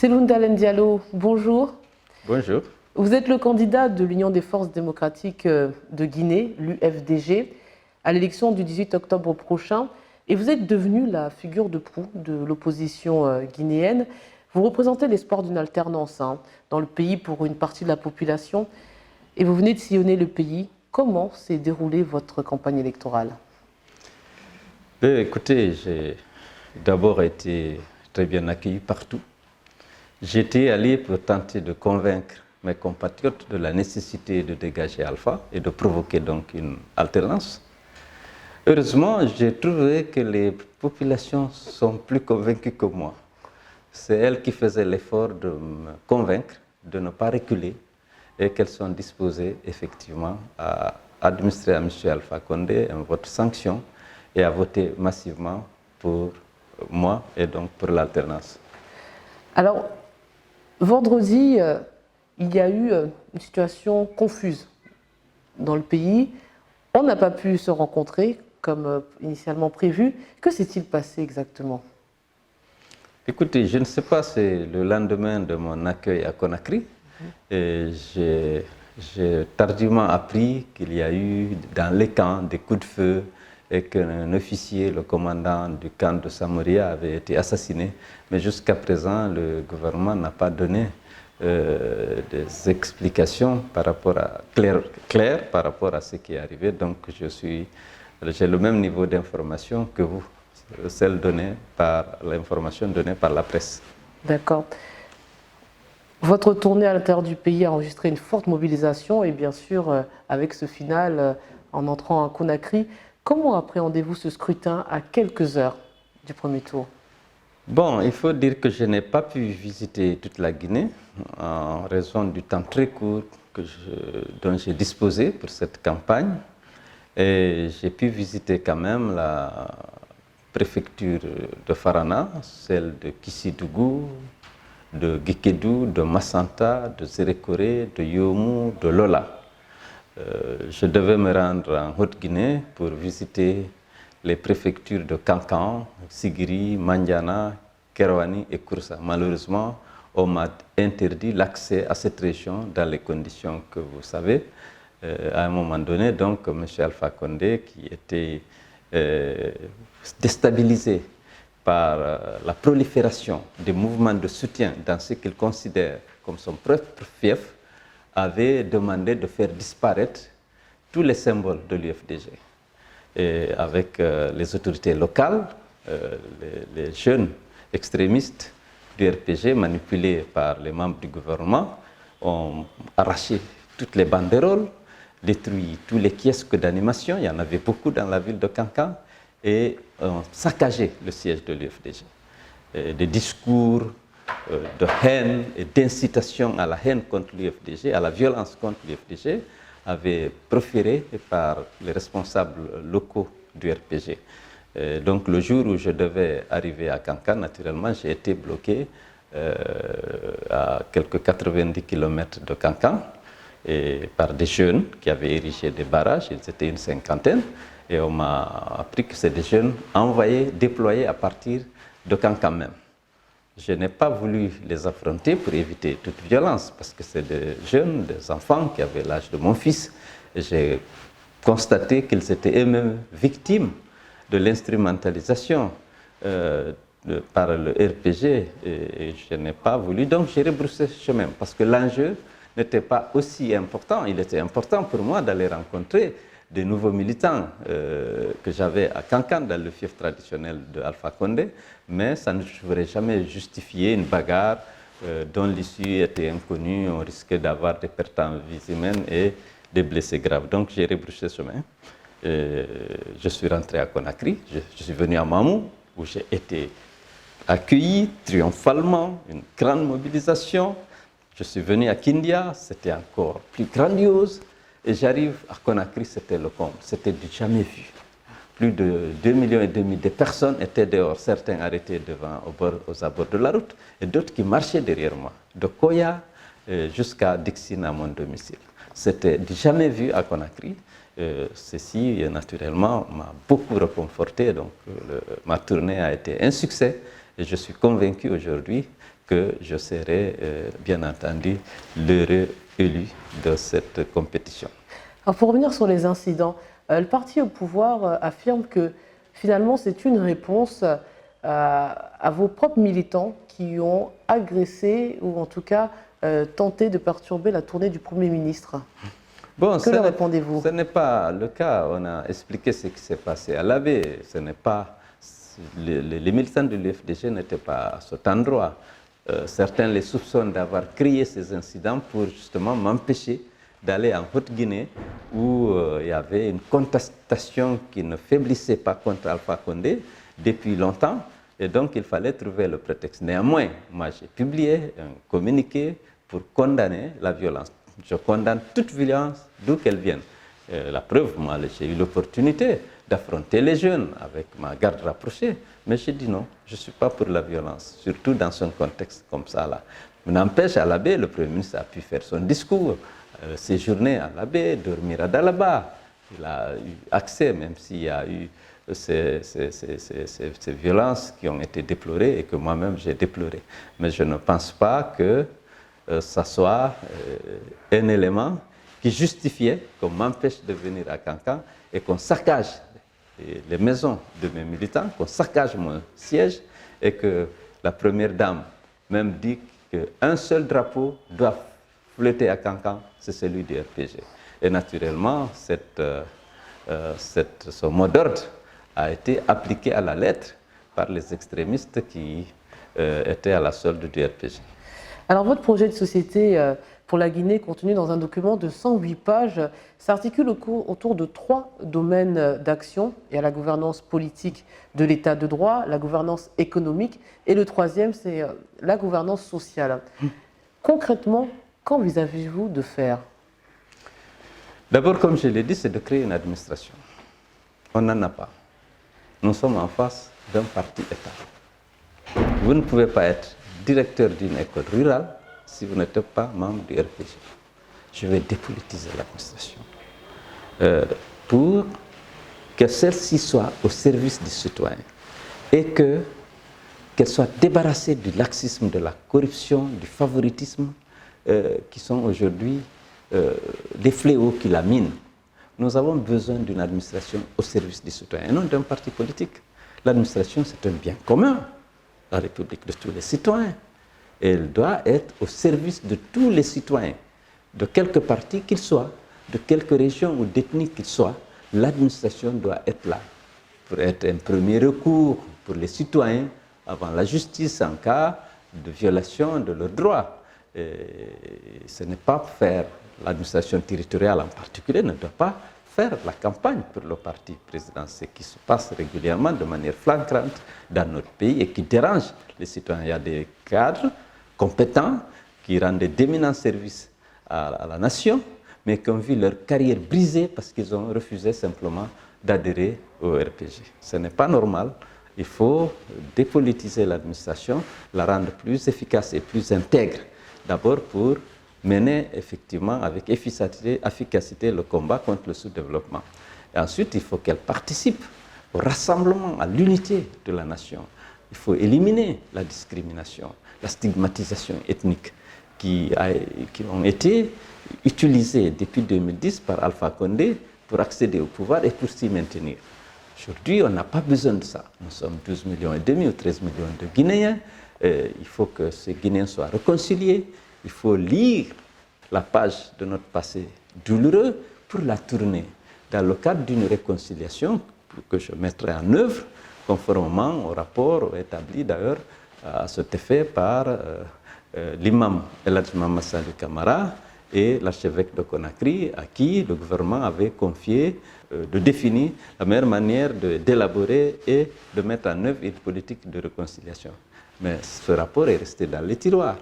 Cellou Dalein Diallo, bonjour. Bonjour. Vous êtes le candidat de l'Union des forces démocratiques de Guinée, l'UFDG, à l'élection du 18 octobre prochain. Et vous êtes devenu la figure de proue de l'opposition guinéenne. Vous représentez l'espoir d'une alternance dans le pays pour une partie de la population. Et vous venez de sillonner le pays. Comment s'est déroulée votre campagne électorale? Écoutez, j'ai d'abord été très bien accueilli partout. J'étais allé pour tenter de convaincre mes compatriotes de la nécessité de dégager Alpha et de provoquer donc une alternance. Heureusement, j'ai trouvé que les populations sont plus convaincues que moi. C'est elles qui faisaient l'effort de me convaincre de ne pas reculer et qu'elles sont disposées effectivement à administrer à M. Alpha Condé un vote sanction et à voter massivement pour moi et donc pour l'alternance. Alors, vendredi, il y a eu une situation confuse dans le pays. On n'a pas pu se rencontrer comme initialement prévu. Que s'est-il passé exactement? Écoutez, je ne sais pas, c'est le lendemain de mon accueil à Conakry. Et j'ai tardivement appris qu'il y a eu dans les camps des coups de feu et qu'un officier, le commandant du camp de Samoria, avait été assassiné. Mais jusqu'à présent, le gouvernement n'a pas donné des explications par rapport claires par rapport à ce qui est arrivé. Donc j'ai le même niveau d'information que vous, l'information donnée par la presse. D'accord. Votre tournée à l'intérieur du pays a enregistré une forte mobilisation et bien sûr, avec ce final en entrant à Conakry, comment appréhendez-vous ce scrutin à quelques heures du premier tour? Bon, il faut dire que je n'ai pas pu visiter toute la Guinée en raison du temps très court dont j'ai disposé pour cette campagne. Et j'ai pu visiter quand même la préfecture de Farana, celle de Kissidougou, de Guékédou, de Massanta, de Zérékoré, de Yomou, de Lola. Je devais me rendre en Haute-Guinée pour visiter les préfectures de Kankan, Sigiri, Mandiana, Kerouani et Kouroussa. Malheureusement, on m'a interdit l'accès à cette région dans les conditions que vous savez. À un moment donné, donc, M. Alpha Condé, qui était déstabilisé par la prolifération des mouvements de soutien dans ce qu'il considère comme son propre fief, avait demandé de faire disparaître tous les symboles de l'UFDG. Et avec les autorités locales, les jeunes extrémistes du RPG, manipulés par les membres du gouvernement, ont arraché toutes les banderoles, détruit tous les kiosques d'animation, il y en avait beaucoup dans la ville de Kankan, et ont saccagé le siège de l'UFDG. Des discours de haine et d'incitation à la haine contre l'UFDG, à la violence contre l'UFDG, avaient proféré par les responsables locaux du RPG. Donc le jour où je devais arriver à Kankan, naturellement, j'ai été bloqué à quelques 90 km de Kankan et par des jeunes qui avaient érigé des barrages, ils étaient une cinquantaine, et on m'a appris que c'est des jeunes déployés à partir de Kankan même. Je n'ai pas voulu les affronter pour éviter toute violence, parce que c'est des jeunes, des enfants qui avaient l'âge de mon fils. Et j'ai constaté qu'ils étaient eux-mêmes victimes de l'instrumentalisation par le RPG, et je n'ai pas voulu. Donc j'ai rebroussé chemin, parce que l'enjeu n'était pas aussi important. Il était important pour moi d'aller rencontrer des nouveaux militants que j'avais à Kankan, dans le fief traditionnel de Alpha Condé, mais ça ne devrait jamais justifier une bagarre dont l'issue était inconnue. On risquait d'avoir des pertes en vies humaines et des blessés graves. Donc j'ai rebroussé chemin. Je suis rentré à Conakry, je suis venu à Mamou, où j'ai été accueilli triomphalement, une grande mobilisation. Je suis venu à Kindia, c'était encore plus grandiose. Et j'arrive à Conakry, c'était le comble, c'était du jamais vu. Plus de 2,5 millions de personnes étaient dehors, certains arrêtés aux abords de la route, et d'autres qui marchaient derrière moi, de Koya jusqu'à Dixine à mon domicile. C'était du jamais vu à Conakry. Ceci, naturellement, m'a beaucoup réconforté, donc ma tournée a été un succès, et je suis convaincu aujourd'hui que je serai bien entendu l'heureux élu de cette compétition. Alors pour revenir sur les incidents, le parti au pouvoir affirme que finalement c'est une réponse à vos propres militants qui ont agressé ou en tout cas tenté de perturber la tournée du Premier ministre. Bon, que leur répondez-vous? Ce n'est pas le cas. On a expliqué ce qui s'est passé à l'Abbé. Ce n'est pas les militants de l'UFDG n'étaient pas à cet endroit. Certains les soupçonnent d'avoir créé ces incidents pour justement m'empêcher d'aller en Haute-Guinée où il y avait une contestation qui ne faiblissait pas contre Alpha Condé depuis longtemps et donc il fallait trouver le prétexte. Néanmoins, moi j'ai publié un communiqué pour condamner la violence. Je condamne toute violence d'où qu'elle vienne. La preuve, moi j'ai eu l'opportunité d'affronter les jeunes avec ma garde rapprochée, mais j'ai dit non, je ne suis pas pour la violence, surtout dans un contexte comme ça là. N'empêche, à l'Abbé, le Premier ministre a pu faire son discours, séjourner à l'Abbé, dormir à Dalaba. Il a eu accès, même s'il y a eu ces violences qui ont été déplorées et que moi-même j'ai déplorées. Mais je ne pense pas que ça soit un élément qui justifiait qu'on m'empêche de venir à Kankan et qu'on saccage les maisons de mes militants, qu'on saccage mon siège et que la première dame même dit qu'un seul drapeau doit flotter à Kankan, c'est celui du RPG. Et naturellement, ce mot d'ordre a été appliqué à la lettre par les extrémistes qui étaient à la solde du RPG. Alors votre projet de société pour la Guinée, contenu dans un document de 108 pages, s'articule autour de 3 domaines d'action. Il y a la gouvernance politique de l'état de droit, la gouvernance économique et le troisième, c'est la gouvernance sociale. Concrètement, qu'envisagez-vous de faire? D'abord, comme je l'ai dit, c'est de créer une administration. On n'en a pas. Nous sommes en face d'un parti-État. Vous ne pouvez pas être directeur d'une école rurale si vous n'êtes pas membre du RPG. Je vais dépolitiser l'administration pour que celle-ci soit au service du citoyen et qu'elle soit débarrassée du laxisme, de la corruption, du favoritisme qui sont aujourd'hui des fléaux qui la minent. Nous avons besoin d'une administration au service du citoyen et non d'un parti politique. L'administration, c'est un bien commun, la République de tous les citoyens. Et elle doit être au service de tous les citoyens, de quelque parti qu'ils soient, de quelque région ou d'ethnie qu'ils soient. L'administration doit être là pour être un premier recours pour les citoyens avant la justice en cas de violation de leurs droits. Et ce n'est pas faire l'administration territoriale en particulier, ne doit pas faire la campagne pour le parti présidentiel qui se passe régulièrement de manière flagrante dans notre pays et qui dérange les citoyens. Il y a des cadres compétents qui rendent d'éminents services à la nation, mais qui ont vu leur carrière brisée parce qu'ils ont refusé simplement d'adhérer au RPG. Ce n'est pas normal. Il faut dépolitiser l'administration, la rendre plus efficace et plus intègre. D'abord pour mener effectivement avec efficacité le combat contre le sous-développement. Et ensuite, il faut qu'elle participe au rassemblement, à l'unité de la nation. Il faut éliminer la discrimination, la stigmatisation ethnique qui ont été utilisées depuis 2010 par Alpha Condé pour accéder au pouvoir et pour s'y maintenir. Aujourd'hui, on n'a pas besoin de ça. Nous sommes 12,5 millions ou 13 millions de Guinéens. Il faut que ces Guinéens soient réconciliés. Il faut lire la page de notre passé douloureux pour la tourner dans le cadre d'une réconciliation que je mettrai en œuvre conformément au rapport établi d'ailleurs à cet effet par l'imam El Hadj Mamad Salih Camara et l'archevêque de Conakry, à qui le gouvernement avait confié de définir la meilleure manière d'élaborer et de mettre en œuvre une politique de réconciliation. Mais ce rapport est resté dans les tiroirs.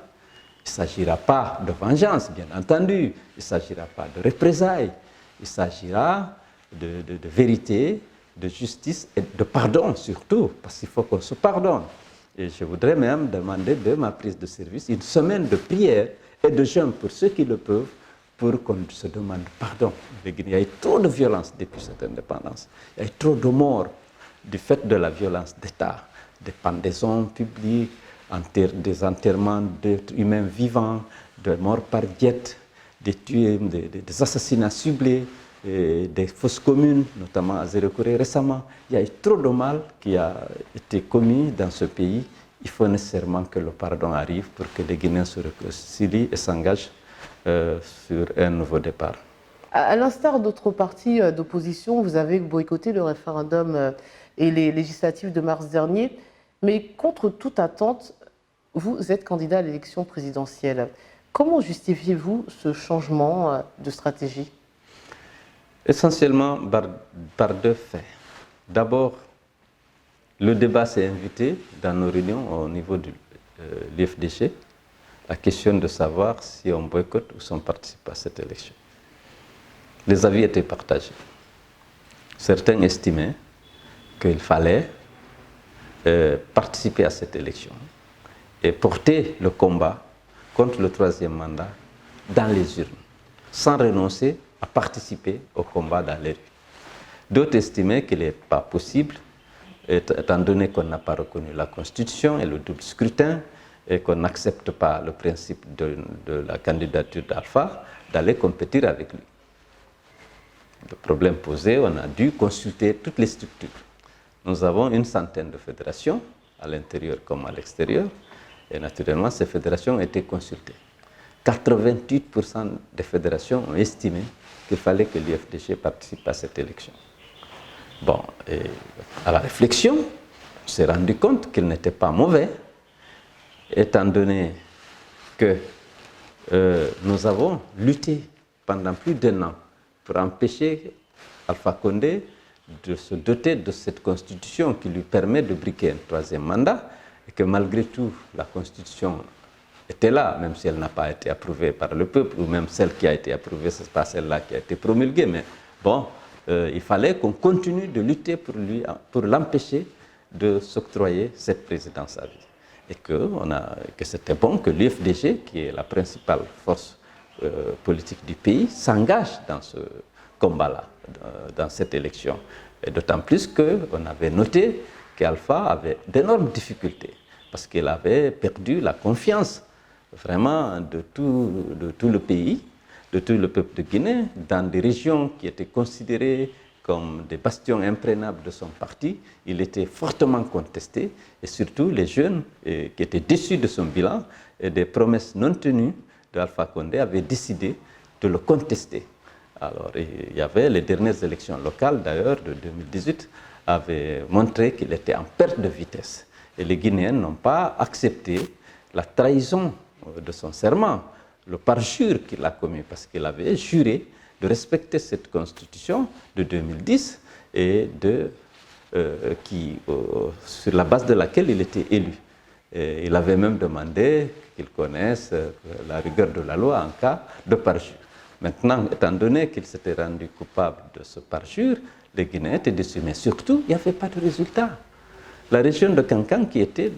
Il ne s'agira pas de vengeance, bien entendu. Il ne s'agira pas de représailles. Il s'agira de vérité, de justice et de pardon surtout, parce qu'il faut qu'on se pardonne. Et je voudrais même demander de ma prise de service une semaine de prière et de jeûne pour ceux qui le peuvent, pour qu'on se demande pardon. Il y a eu trop de violence depuis cette indépendance. Il y a eu trop de morts du fait de la violence d'État, des pendaisons publiques, des enterrements d'êtres humains vivants, de morts par diète, des assassinats ciblés, des fausses communes, notamment à Zérekoré récemment. Il y a eu trop de mal qui a été commis dans ce pays. Il faut nécessairement que le pardon arrive pour que les Guinéens se réconcilient et s'engagent sur un nouveau départ. À l'instar d'autres partis d'opposition, vous avez boycotté le référendum et les législatives de mars dernier, mais contre toute attente, vous êtes candidat à l'élection présidentielle. Comment justifiez-vous ce changement de stratégie? Essentiellement par deux faits. D'abord, le débat s'est invité dans nos réunions au niveau de l'UFDG, la question de savoir si on boycotte ou si on participe à cette élection. Les avis étaient partagés. Certains estimaient qu'il fallait participer à cette élection et porter le combat contre le troisième mandat dans les urnes, sans renoncer à participer au combat dans les rues. D'autres estimaient qu'il n'est pas possible, étant donné qu'on n'a pas reconnu la Constitution et le double scrutin, et qu'on n'accepte pas le principe de la candidature d'Alpha, d'aller compétir avec lui. Le problème posé, on a dû consulter toutes les structures. Nous avons une centaine de fédérations, à l'intérieur comme à l'extérieur, et naturellement, ces fédérations ont été consultées. 88% des fédérations ont estimé qu'il fallait que l'UFDG participe à cette élection. Bon, et à la réflexion, on s'est rendu compte qu'il n'était pas mauvais, étant donné que nous avons lutté pendant plus d'1 an pour empêcher Alpha Condé de se doter de cette constitution qui lui permet de briquer un troisième mandat, et que malgré tout, la constitution était là, même si elle n'a pas été approuvée par le peuple, ou même celle qui a été approuvée, ce n'est pas celle-là qui a été promulguée, mais bon, il fallait qu'on continue de lutter pour l'empêcher de s'octroyer cette présidence à vie. Et que c'était bon que l'UFDG, qui est la principale force politique du pays, s'engage dans ce combat-là, dans cette élection. Et d'autant plus qu'on avait noté qu'Alpha avait d'énormes difficultés, parce qu'il avait perdu la confiance vraiment de tout le pays, de tout le peuple de Guinée, dans des régions qui étaient considérées comme des bastions imprénables de son parti. Il était fortement contesté, et surtout les jeunes qui étaient déçus de son bilan et des promesses non tenues d'Alpha Condé avaient décidé de le contester. Alors, il y avait les dernières élections locales, d'ailleurs, de 2018, avaient montré qu'il était en perte de vitesse. Et les Guinéens n'ont pas accepté la trahison de son serment, le parjure qu'il a commis, parce qu'il avait juré de respecter cette constitution de 2010 et sur la base de laquelle il était élu. Et il avait même demandé qu'il connaisse la rigueur de la loi en cas de parjure. Maintenant, étant donné qu'il s'était rendu coupable de ce parjure, les Guinéens étaient déçus. Mais surtout, il n'y avait pas de résultat. La région de Kankan, qui était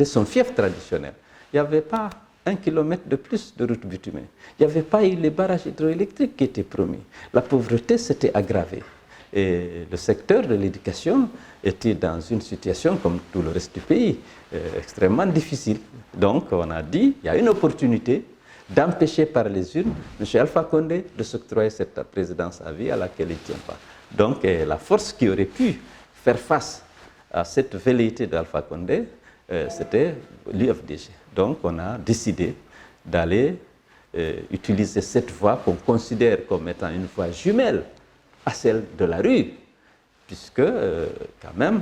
son fief traditionnel, il n'y avait pas 1 kilomètre de plus de route bitumée. Il n'y avait pas eu les barrages hydroélectriques qui étaient promis. La pauvreté s'était aggravée. Et le secteur de l'éducation était dans une situation, comme tout le reste du pays, extrêmement difficile. Donc, on a dit, il y a une opportunité d'empêcher par les urnes M. Alpha Condé de s'octroyer cette présidence à vie à laquelle il ne tient pas. Donc, la force qui aurait pu faire face à cette velléité d'Alpha Condé, c'était l'UFDG. Donc, on a décidé d'aller utiliser cette voie qu'on considère comme étant une voie jumelle à celle de la rue, puisque, quand même,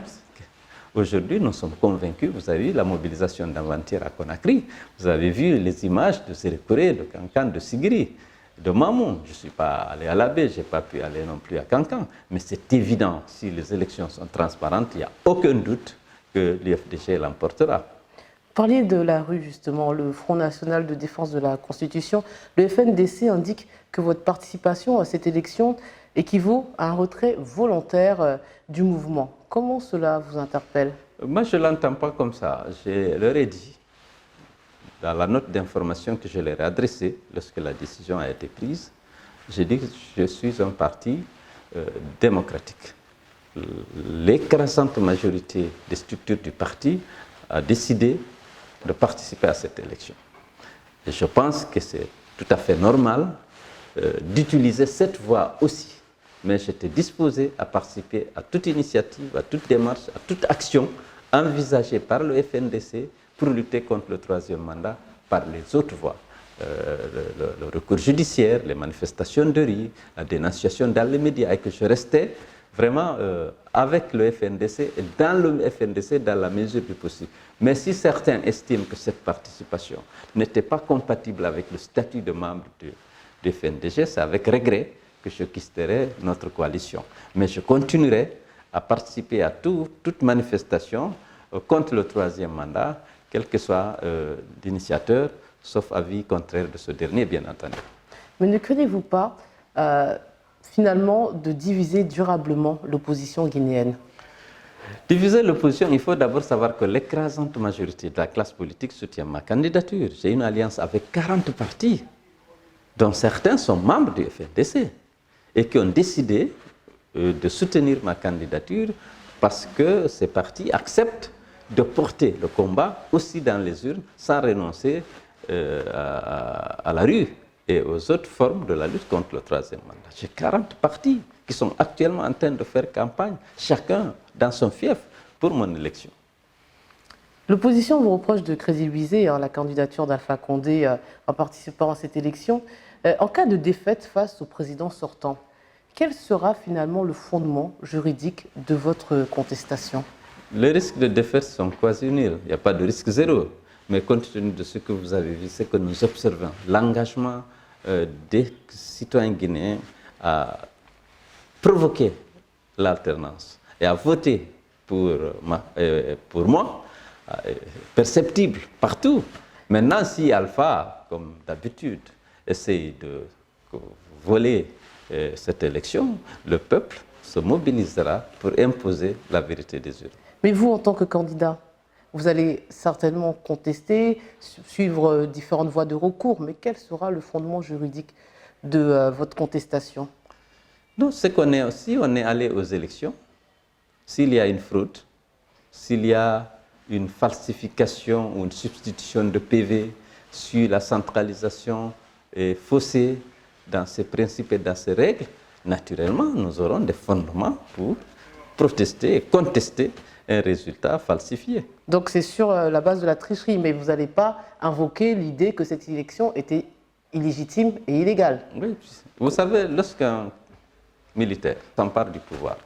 aujourd'hui, nous sommes convaincus. Vous avez vu la mobilisation d'avant-hier à Conakry, vous avez vu les images de Sérékoré, de Kankan, de Sigiri, de Mamou. Je ne suis pas allé à la baie, je n'ai pas pu aller non plus à Kankan, mais c'est évident, si les élections sont transparentes, il n'y a aucun doute que l'UFDG l'emportera. Parliez de la rue, justement, le Front National de Défense de la Constitution. Le FNDC indique que votre participation à cette élection équivaut à un retrait volontaire du mouvement. Comment cela vous interpelle? Moi, je ne l'entends pas comme ça. Je leur ai dit, dans la note d'information que je leur ai adressée lorsque la décision a été prise, j'ai dit que je suis un parti démocratique. L'écrasante majorité des structures du parti a décidé de participer à cette élection. Et je pense que c'est tout à fait normal d'utiliser cette voie aussi. Mais j'étais disposé à participer à toute initiative, à toute démarche, à toute action envisagée par le FNDC pour lutter contre le troisième mandat par les autres voies. Le recours judiciaire, les manifestations de rue, la dénonciation dans les médias, et que je restais vraiment avec le FNDC et dans le FNDC dans la mesure du possible. Mais si certains estiment que cette participation n'était pas compatible avec le statut de membre du FNDG, c'est avec regret que je quitterai notre coalition. Mais je continuerai à participer à toute manifestation contre le troisième mandat, quel que soit l'initiateur, sauf avis contraire de ce dernier, bien entendu. Mais ne craignez-vous pas, finalement, de diviser durablement l'opposition guinéenne? Diviser l'opposition, il faut d'abord savoir que l'écrasante majorité de la classe politique soutient ma candidature. J'ai une alliance avec 40 partis, dont certains sont membres du FNDC, et qui ont décidé de soutenir ma candidature parce que ces partis acceptent de porter le combat aussi dans les urnes sans renoncer à la rue et aux autres formes de la lutte contre le troisième mandat. J'ai 40 partis qui sont actuellement en train de faire campagne, chacun dans son fief, pour mon élection. L'opposition vous reproche de crédibiliser la candidature d'Alpha Condé en participant à cette élection. En cas de défaite face au président sortant, quel sera finalement le fondement juridique de votre contestation? Les risques de défaite sont quasi nuls. Il n'y a pas de risque zéro. Mais compte tenu de ce que vous avez vu, c'est que nous observons l'engagement des citoyens guinéens à provoquer l'alternance et à voter pour moi, perceptible partout. Maintenant, si Alpha, comme d'habitude, essaye de voler cette élection, le peuple se mobilisera pour imposer la vérité des urnes. Mais vous, en tant que candidat, vous allez certainement contester, suivre différentes voies de recours, mais quel sera le fondement juridique de votre contestation? Non, c'est qu'on est aussi, on est allé aux élections. S'il y a une fraude, s'il y a une falsification ou une substitution de PV, sur la centralisation faussée dans ses principes et dans ses règles, naturellement, nous aurons des fondements pour protester et contester un résultat falsifié. Donc c'est sur la base de la tricherie, mais vous n'allez pas invoquer l'idée que cette élection était illégitime et illégale. Oui, vous savez, lorsqu'un militaire s'empare du pouvoir,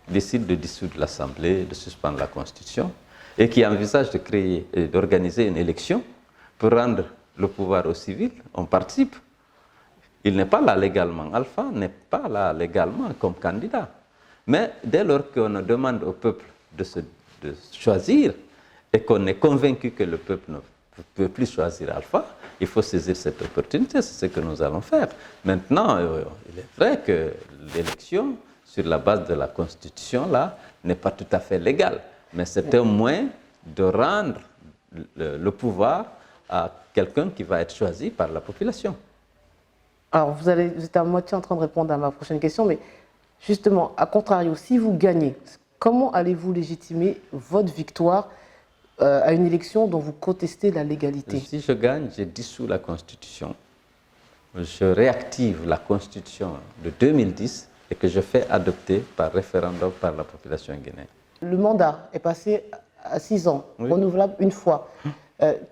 décide de dissoudre l'Assemblée, de suspendre la Constitution, et qui envisage de créer et d'organiser une élection pour rendre le pouvoir aux civils, on participe. Il n'est pas là légalement. Alpha n'est pas là légalement comme candidat. Mais dès lors qu'on demande au peuple de choisir et qu'on est convaincu que le peuple ne peut plus choisir Alpha, il faut saisir cette opportunité, c'est ce que nous allons faire. Maintenant, il est vrai que l'élection, sur la base de la Constitution, là, n'est pas tout à fait légale. Mais c'est un moyen de rendre le pouvoir à quelqu'un qui va être choisi par la population. Alors, vous êtes à moitié en train de répondre à ma prochaine question, mais justement, à contrario, si vous gagnez, comment allez-vous légitimer votre victoire à une élection dont vous contestez la légalité? Si je gagne, je dissous la Constitution. Je réactive la Constitution de 2010 et que je fais adopter par référendum par la population guinéenne. Le mandat est passé à 6 ans, oui, renouvelable une fois.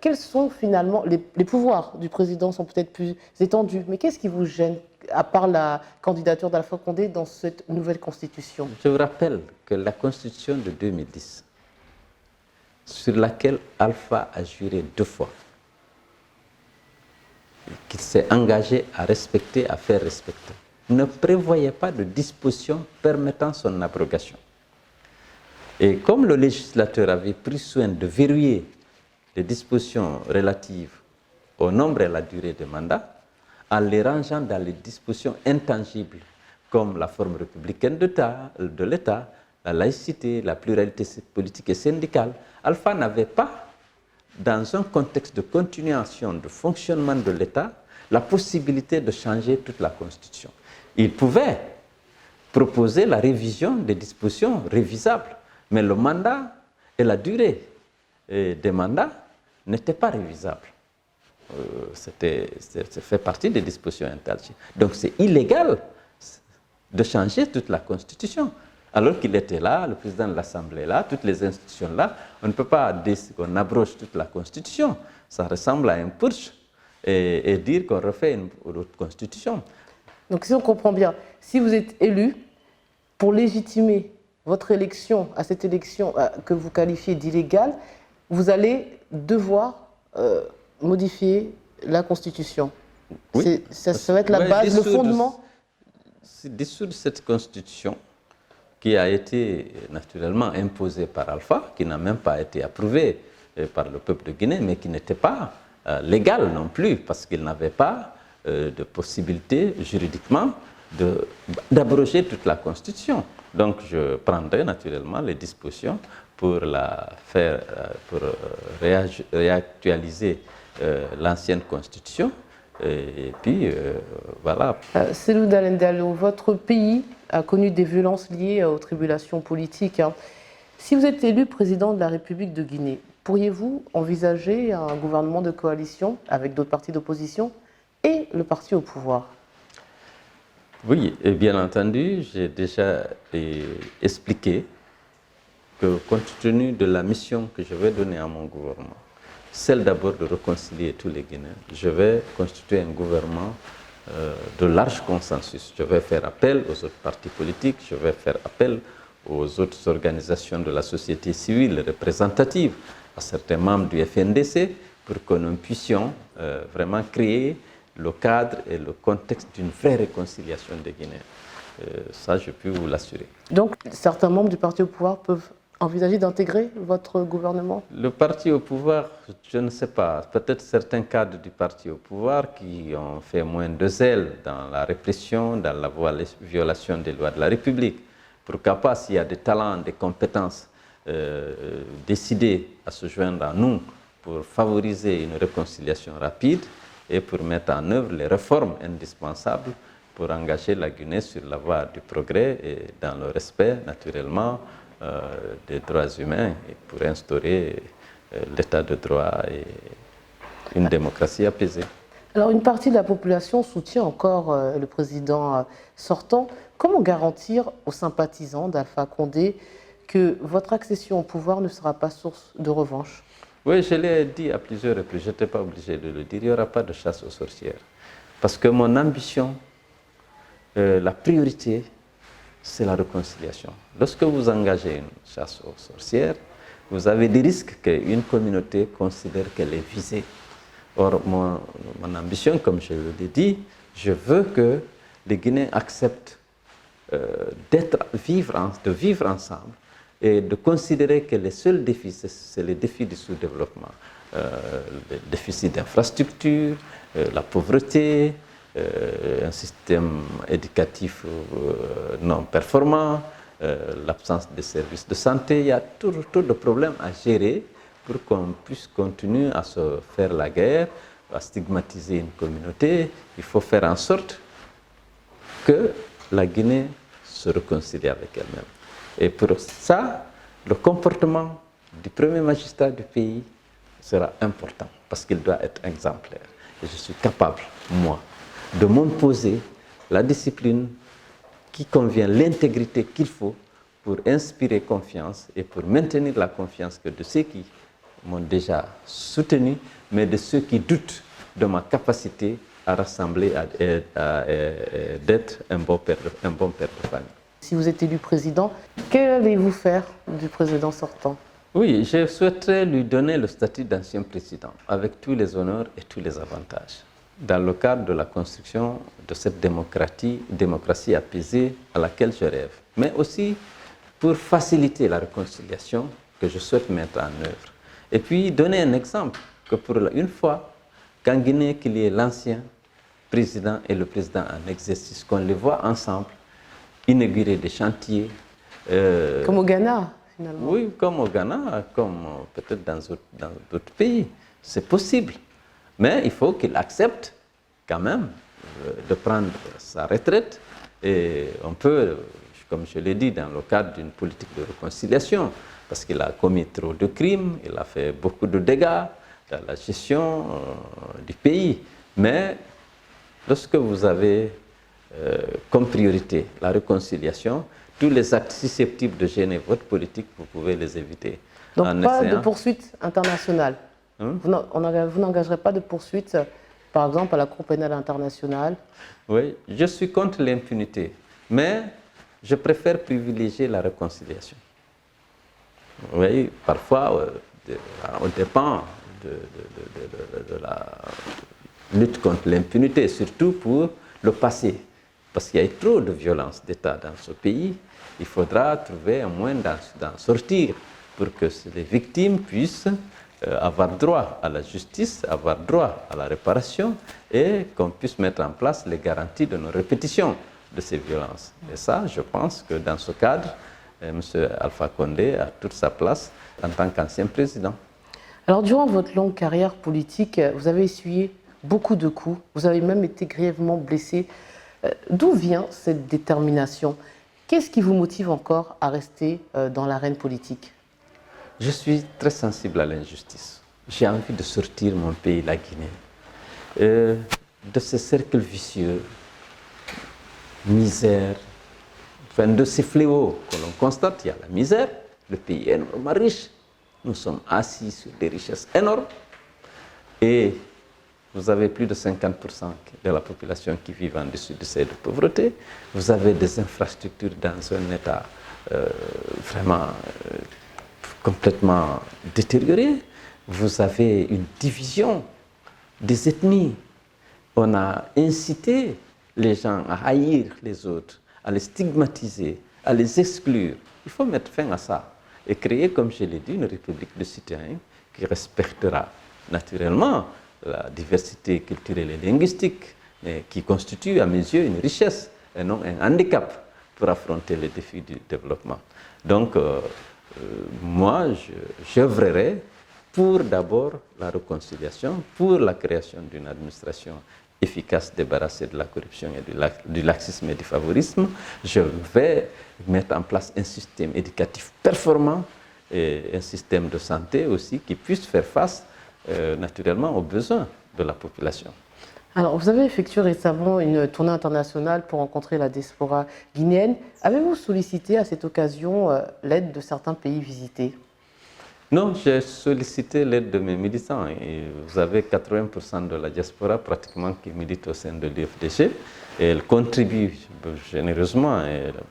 Quels sont finalement les pouvoirs du président sont peut-être plus étendus, mais qu'est-ce qui vous gêne, à part la candidature d'Alpha Condé dans cette nouvelle constitution? Je vous rappelle que la constitution de 2010, sur laquelle Alpha a juré 2 fois, qu'il s'est engagé à respecter, à faire respecter, ne prévoyait pas de disposition permettant son abrogation. Et comme le législateur avait pris soin de verrouiller les dispositions relatives au nombre et à la durée des mandats, en les rangeant dans les dispositions intangibles, comme la forme républicaine de l'État, la laïcité, la pluralité politique et syndicale, Alpha n'avait pas, dans un contexte de continuation de fonctionnement de l'État, la possibilité de changer toute la Constitution. Il pouvait proposer la révision des dispositions révisables, mais le mandat et la durée des mandats n'était pas révisable. Ça fait partie des dispositions interdites. Donc c'est illégal de changer toute la Constitution. Alors qu'il était là, le président de l'Assemblée là, toutes les institutions là, on ne peut pas dire qu'on abroge toute la Constitution. Ça ressemble à un putsch et dire qu'on refait une autre Constitution. Donc si on comprend bien, si vous êtes élu, pour légitimer votre élection, à cette élection que vous qualifiez d'illégale, vous allez devoir modifier la Constitution. Oui. Ça va être la base, le fondement. Dissoudre cette Constitution qui a été naturellement imposée par Alpha, qui n'a même pas été approuvée par le peuple de Guinée, mais qui n'était pas légale non plus, parce qu'il n'avait pas de possibilité juridiquement d'abroger toute la Constitution. Donc je prendrai naturellement les dispositions pour la faire, pour réactualiser l'ancienne Constitution. Et puis, voilà. Cellou Dalein Diallo, votre pays a connu des violences liées aux tribulations politiques. Si vous êtes élu président de la République de Guinée, pourriez-vous envisager un gouvernement de coalition avec d'autres partis d'opposition et le parti au pouvoir? Oui, et bien entendu, j'ai déjà expliqué que compte tenu de la mission que je vais donner à mon gouvernement, celle d'abord de réconcilier tous les Guinéens, je vais constituer un gouvernement de large consensus. Je vais faire appel aux autres partis politiques, je vais faire appel aux autres organisations de la société civile représentative, à certains membres du FNDC, pour que nous puissions vraiment créer le cadre et le contexte d'une vraie réconciliation des Guinéens. Ça, je peux vous l'assurer. Donc, certains membres du parti au pouvoir peuvent envisager d'intégrer votre gouvernement? Le parti au pouvoir, je ne sais pas. Peut-être certains cadres du parti au pouvoir qui ont fait moins de zèle dans la répression, dans la violation des lois de la République. Pourquoi pas, s'il y a des talents, des compétences, décider à se joindre à nous pour favoriser une réconciliation rapide et pour mettre en œuvre les réformes indispensables pour engager la Guinée sur la voie du progrès et dans le respect, naturellement, des droits humains et pour instaurer l'état de droit et une démocratie apaisée. Alors, une partie de la population soutient encore le président sortant. Comment garantir aux sympathisants d'Alpha Condé que votre accession au pouvoir ne sera pas source de revanche? Oui, je l'ai dit à plusieurs reprises, je n'étais pas obligé de le dire, il n'y aura pas de chasse aux sorcières. Parce que mon ambition, la priorité, c'est la réconciliation. Lorsque vous engagez une chasse aux sorcières, vous avez des risques qu'une communauté considère qu'elle est visée. Or, mon ambition, comme je l'ai dit, je veux que les Guinéens acceptent de vivre ensemble et de considérer que les seuls défis, c'est les défis du sous-développement. Le déficit d'infrastructures, la pauvreté, un système éducatif non performant, l'absence de services de santé. Il y a tout de problèmes à gérer pour qu'on puisse continuer à se faire la guerre, à stigmatiser une communauté. Il faut faire en sorte que la Guinée se réconcilie avec elle-même. Et pour ça, le comportement du premier magistrat du pays sera important parce qu'il doit être exemplaire. Et je suis capable, moi, de m'imposer la discipline qui convient, l'intégrité qu'il faut pour inspirer confiance et pour maintenir la confiance de ceux qui m'ont déjà soutenu, mais de ceux qui doutent de ma capacité à rassembler, d'être un bon père de famille. Si vous êtes élu président, qu'allez-vous faire du président sortant? Oui, je souhaiterais lui donner le statut d'ancien président, avec tous les honneurs et tous les avantages, dans le cadre de la construction de cette démocratie apaisée à laquelle je rêve, mais aussi pour faciliter la réconciliation que je souhaite mettre en œuvre. Et puis donner un exemple que pour une fois, qu'en Guinée, qu'il y ait l'ancien président et le président en exercice, qu'on les voit ensemble, inaugurer des chantiers. Comme au Ghana, finalement. Oui, comme au Ghana, comme peut-être dans d'autres pays. C'est possible. Mais il faut qu'il accepte quand même de prendre sa retraite. Et on peut, comme je l'ai dit, dans le cadre d'une politique de réconciliation, parce qu'il a commis trop de crimes, il a fait beaucoup de dégâts dans la gestion du pays. Mais lorsque vous avez comme priorité la réconciliation, tous les actes susceptibles de gêner votre politique, vous pouvez les éviter. Donc pas de poursuite internationale. Vous n'engagerez pas de poursuite, par exemple, à la Cour pénale internationale? Oui, je suis contre l'impunité, mais je préfère privilégier la réconciliation. Oui, parfois, on dépend de la lutte contre l'impunité, surtout pour le passé. Parce qu'il y a trop de violence d'État dans ce pays, il faudra trouver un moyen d'en sortir pour que les victimes puissent avoir droit à la justice, avoir droit à la réparation et qu'on puisse mettre en place les garanties de non-répétition de ces violences. Et ça, je pense que dans ce cadre, M. Alpha Condé a toute sa place en tant qu'ancien président. Alors, durant votre longue carrière politique, vous avez essuyé beaucoup de coups, vous avez même été grièvement blessé. D'où vient cette détermination? Qu'est-ce qui vous motive encore à rester dans l'arène politique? Je suis très sensible à l'injustice. J'ai envie de sortir mon pays, la Guinée, de ce cercle vicieux, misère, enfin, de ces fléaux que l'on constate. Il y a la misère, le pays est énormément riche, nous sommes assis sur des richesses énormes et vous avez plus de 50% de la population qui vit en dessous du seuil de pauvreté. Vous avez des infrastructures dans un état vraiment complètement détérioré. Vous avez une division des ethnies. On a incité les gens à haïr les autres, à les stigmatiser, à les exclure. Il faut mettre fin à ça et créer, comme je l'ai dit, une république de citoyens qui respectera naturellement la diversité culturelle et linguistique, mais qui constitue à mes yeux une richesse et non un handicap pour affronter les défis du développement. Donc, moi, j'œuvrerai pour d'abord la réconciliation, pour la création d'une administration efficace, débarrassée de la corruption et du laxisme et du favorisme. Je vais mettre en place un système éducatif performant et un système de santé aussi qui puisse faire face naturellement aux besoins de la population. Alors, vous avez effectué récemment une tournée internationale pour rencontrer la diaspora guinéenne. Avez-vous sollicité à cette occasion l'aide de certains pays visités? Non, j'ai sollicité l'aide de mes militants. Et vous avez 80% de la diaspora pratiquement qui milite au sein de l'UFDG et elle contribue généreusement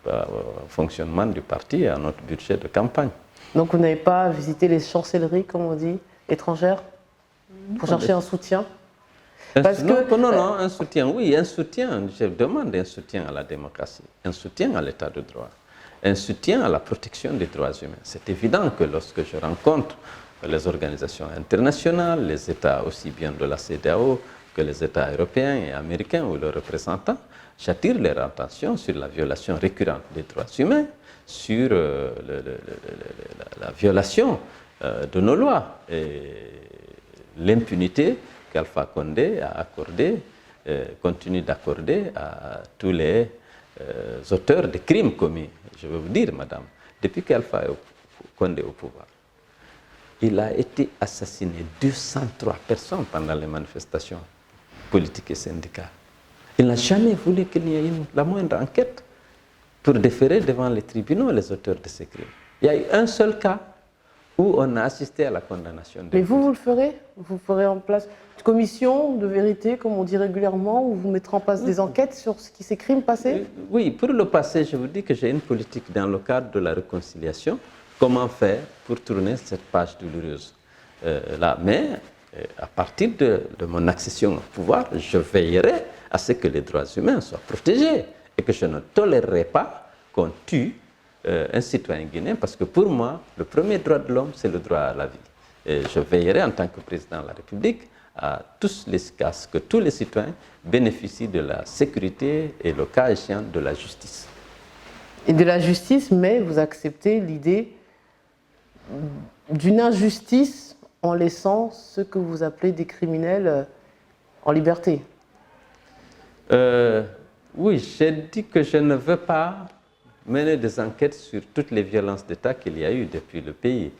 au fonctionnement du parti et à notre budget de campagne. Donc, vous n'avez pas visité les chancelleries, comme on dit, étrangères, pour chercher un soutien? Non, un soutien, oui, un soutien. Je demande un soutien à la démocratie, un soutien à l'état de droit, un soutien à la protection des droits humains. C'est évident que lorsque je rencontre les organisations internationales, les États aussi bien de la CEDEAO que les États européens et américains ou leurs représentants, j'attire leur attention sur la violation récurrente des droits humains, sur la violation de nos lois et l'impunité qu'Alpha Condé a accordé, continue d'accorder à tous les auteurs de crimes commis. Je veux vous dire, madame, depuis qu'Alpha Condé est au pouvoir, il a été assassiné 203 personnes pendant les manifestations politiques et syndicales. Il n'a jamais voulu qu'il y ait la moindre enquête pour déférer devant les tribunaux les auteurs de ces crimes. Il y a eu un seul cas où on a assisté à la condamnation. Mais vous le ferez? Vous ferez en place une commission de vérité, comme on dit régulièrement, où vous mettrez en place des enquêtes sur ces crimes passés? Oui, pour le passé, je vous dis que j'ai une politique dans le cadre de la réconciliation. Comment faire pour tourner cette page douloureuse là? Mais à partir de mon accession au pouvoir, je veillerai à ce que les droits humains soient protégés et que je ne tolérerai pas qu'on tue un citoyen guinéen, parce que pour moi, le premier droit de l'homme, c'est le droit à la vie. Et je veillerai en tant que président de la République à que tous les citoyens bénéficient de la sécurité et, le cas échéant, de la justice. Et de la justice, mais vous acceptez l'idée d'une injustice en laissant ceux que vous appelez des criminels en liberté? Oui, j'ai dit que je ne veux pas mener des enquêtes sur toutes les violences d'État qu'il y a eu depuis le pays,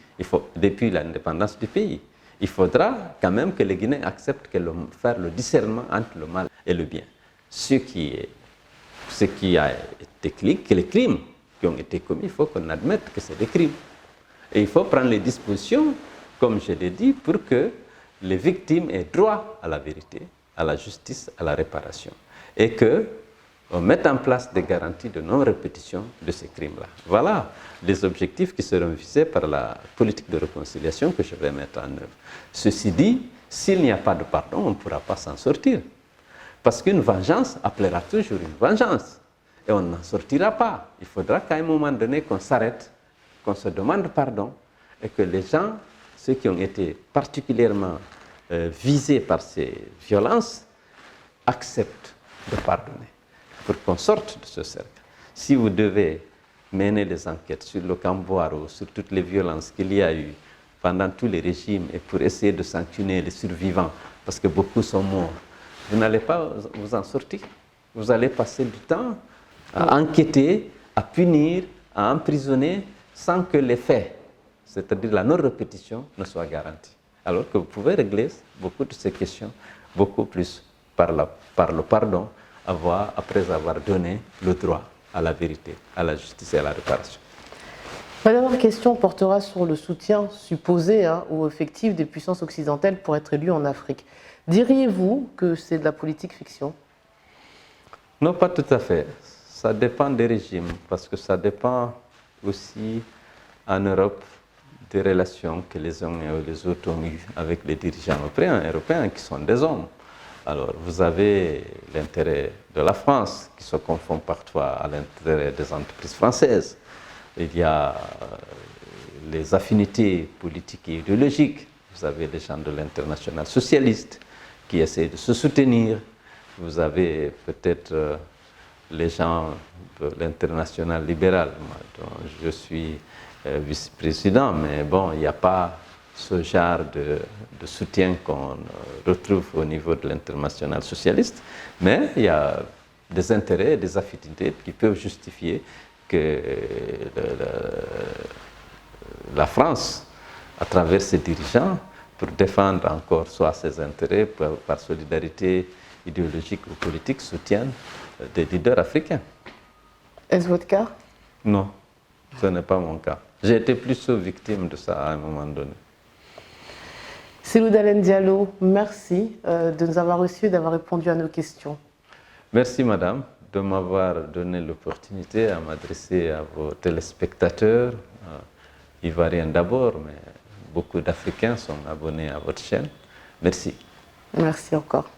depuis l'indépendance du pays. Il faudra quand même que les Guinéens acceptent faire le discernement entre le mal et le bien. Ce qui a été que les crimes qui ont été commis, il faut qu'on admette que c'est des crimes. Et il faut prendre les dispositions, comme je l'ai dit, pour que les victimes aient droit à la vérité, à la justice, à la réparation. Et qu'on mette en place des garanties de non-répétition de ces crimes-là. Voilà les objectifs qui seront visés par la politique de réconciliation que je vais mettre en œuvre. Ceci dit, s'il n'y a pas de pardon, on ne pourra pas s'en sortir. Parce qu'une vengeance appellera toujours une vengeance. Et on n'en sortira pas. Il faudra qu'à un moment donné qu'on s'arrête, qu'on se demande pardon, et que les gens, ceux qui ont été particulièrement visés par ces violences, acceptent de pardonner, pour qu'on sorte de ce cercle. Si vous devez mener les enquêtes sur le Cambouaro, sur toutes les violences qu'il y a eu pendant tous les régimes, et pour essayer de sanctionner les survivants, parce que beaucoup sont morts, vous n'allez pas vous en sortir. Vous allez passer du temps à enquêter, à punir, à emprisonner, sans que les faits, c'est-à-dire la non-répétition, ne soient garantis. Alors que vous pouvez régler beaucoup de ces questions, beaucoup plus par le pardon, après avoir donné le droit à la vérité, à la justice et à la réparation. Ma dernière question portera sur le soutien supposé ou effectif des puissances occidentales pour être élues en Afrique. Diriez-vous que c'est de la politique fiction? Non, pas tout à fait. Ça dépend des régimes, parce que ça dépend aussi en Europe des relations que les uns et les autres ont eues avec les dirigeants européens qui sont des hommes. Alors, vous avez l'intérêt de la France, qui se confond parfois à l'intérêt des entreprises françaises. Il y a les affinités politiques et idéologiques. Vous avez les gens de l'international socialiste qui essaient de se soutenir. Vous avez peut-être les gens de l'international libéral, dont je suis vice-président, mais bon, il n'y a pas ce genre de soutien qu'on retrouve au niveau de l'international socialiste, mais il y a des intérêts et des affinités qui peuvent justifier que la France, à travers ses dirigeants, pour défendre encore soit ses intérêts, par solidarité idéologique ou politique, soutienne des leaders africains. Est-ce votre cas? Non, ce n'est pas mon cas. J'ai été plus victime de ça à un moment donné. Cellou Dalein Diallo, merci de nous avoir reçus et d'avoir répondu à nos questions. Merci madame de m'avoir donné l'opportunité à m'adresser à vos téléspectateurs, ivoiriens d'abord, mais beaucoup d'Africains sont abonnés à votre chaîne. Merci. Merci encore.